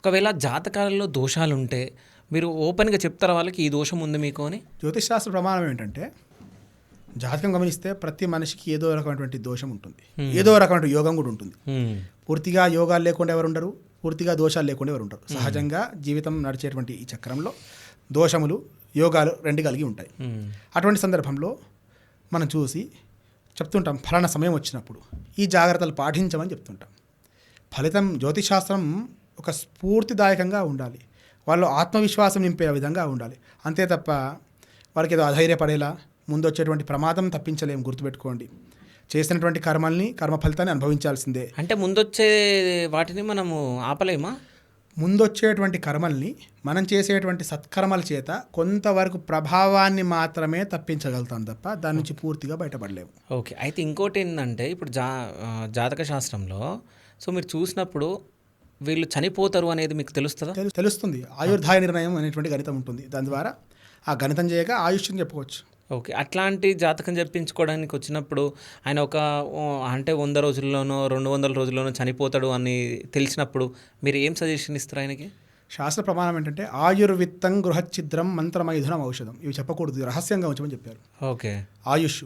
ఒకవేళ జాతకాలలో దోషాలుంటే మీరు ఓపెన్‌గా చెప్తారా వాళ్ళకి ఈ దోషం ఉంది మీకు అని? జ్యోతిష్ శాస్త్ర ప్రమాణం ఏంటంటే జాతకం గమనిస్తే ప్రతి మనిషికి ఏదో రకమైనటువంటి దోషం ఉంటుంది, ఏదో రకమైన యోగం కూడా ఉంటుంది. పూర్తిగా యోగాలు లేకుండా ఎవరు ఉండరు, పూర్తిగా దోషాలు లేకుండా ఎవరు ఉండరు. సహజంగా జీవితం నడిచేటువంటి ఈ చక్రంలో దోషములు యోగాలు రెండు కలిగి ఉంటాయి. అటువంటి సందర్భంలో మనం చూసి చెప్తుంటాం, ఫలానా సమయం వచ్చినప్పుడు ఈ జాగ్రత్తలు పాటించమని చెప్తుంటాం. ఫలితం జ్యోతిశాస్త్రం ఒక స్ఫూర్తిదాయకంగా ఉండాలి, వాళ్ళు ఆత్మవిశ్వాసం నింపే విధంగా ఉండాలి. అంతే తప్ప వాళ్ళకి ఏదో అధైర్యపడేలా ముందు వచ్చేటువంటి ప్రమాదం తప్పించలేము. గుర్తుపెట్టుకోండి, చేసినటువంటి కర్మ ఫలితాన్ని అనుభవించాల్సిందే. అంటే ముందొచ్చే వాటిని మనము ఆపలేమా? ముందొచ్చేటువంటి కర్మల్ని మనం చేసేటువంటి సత్కర్మల చేత కొంతవరకు ప్రభావాన్ని మాత్రమే తప్పించగలుగుతాం తప్ప దాని నుంచి పూర్తిగా బయటపడలేము. ఓకే. అయితే ఇంకోటి ఏంటంటే ఇప్పుడు జాతక శాస్త్రంలో సో మీరు చూసినప్పుడు వీళ్ళు చనిపోతారు అనేది మీకు తెలుస్తుందా? తెలుస్తుంది. ఆయుర్దాయ నిర్ణయం అనేటువంటి గణితం ఉంటుంది, దాని ద్వారా ఆ గణితం చేయగా ఆయుష్ని చెప్పుకోవచ్చు. ఓకే. అట్లాంటి జాతకం చెప్పించుకోవడానికి వచ్చినప్పుడు ఆయన అంటే 100 రోజుల్లోనో 200 రోజుల్లోనో చనిపోతాడు అని తెలిసినప్పుడు మీరు ఏం సజెషన్ ఇస్తారు ఆయనకి? శాస్త్ర ప్రమాణం ఏంటంటే ఆయుర్విత్తం గృహఛిద్రం మంత్రమైధునం ఔషధం, ఇవి చెప్పకూడదు, రహస్యంగా ఉంచమని చెప్పారు. ఓకే. ఆయుష్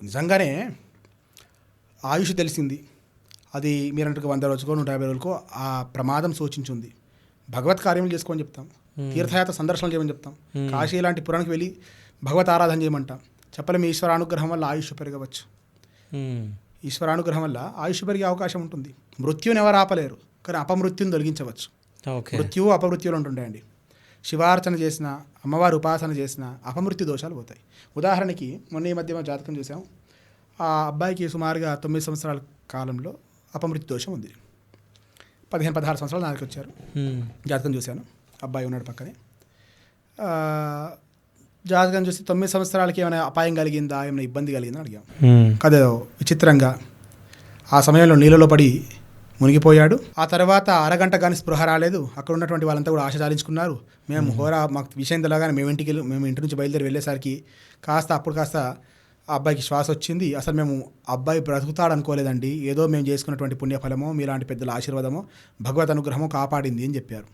నిజంగానే ఆయుష్ తెలిసింది, అది మీరంటే 100 రోజుకో 150 రోజులకో ఆ ప్రమాదం సూచించింది. భగవత్ కార్యములు చేసుకోమని చెప్తాం, తీర్థయాత్ర సందర్శనలు చేయమని చెప్తాం, కాశీ లాంటి పురాణానికి వెళ్ళి భగవత్ ఆరాధన చేయమంటాం. చెప్పలేము, ఈశ్వరానుగ్రహం వల్ల ఆయుష్ పెరగవచ్చు. ఈశ్వరానుగ్రహం వల్ల ఆయుష్ పెరిగే అవకాశం ఉంటుంది. మృత్యుని ఎవరు ఆపలేరు, కానీ అపమృత్యుని తొలగించవచ్చు. మృత్యువు అపమృత్యులు ఉంటుంటాయండి. శివార్చన చేసిన, అమ్మవారి ఉపాసన చేసిన అపమృత్యు దోషాలు పోతాయి. ఉదాహరణకి మొన్న ఈ మధ్య జాతకం చూసాం, ఆ అబ్బాయికి సుమారుగా 9 సంవత్సరాల కాలంలో అపమృత్యు దోషం ఉంది. 15-16 సంవత్సరాలు నాకు వచ్చారు, జాతకం చూశాను, అబ్బాయి ఉన్నాడు పక్కనే. జాతకం చూసి 9 సంవత్సరాలకి ఏమైనా అపాయం కలిగిందా, ఏమైనా ఇబ్బంది కలిగిందా అడిగాం. కదా విచిత్రంగా ఆ సమయంలో నీళ్ళలో పడి మునిగిపోయాడు. ఆ తర్వాత అరగంట కానీ స్పృహ రాలేదు. అక్కడ ఉన్నటువంటి వాళ్ళంతా కూడా ఆశ చాలించుకున్నారు. మేము మాకు విషయం తెలియగానే మేము ఇంటి నుంచి బయలుదేరి వెళ్ళేసరికి కాస్త ఆ అబ్బాయికి శ్వాస వచ్చింది. అసలు మేము అబ్బాయి బ్రతుకుతాడు అనుకోలేదండి, ఏదో మేము చేసుకున్నటువంటి పుణ్యఫలమో మీలాంటి పెద్దల ఆశీర్వాదమో భగవత్ అనుగ్రహమో కాపాడింది అని చెప్పారు.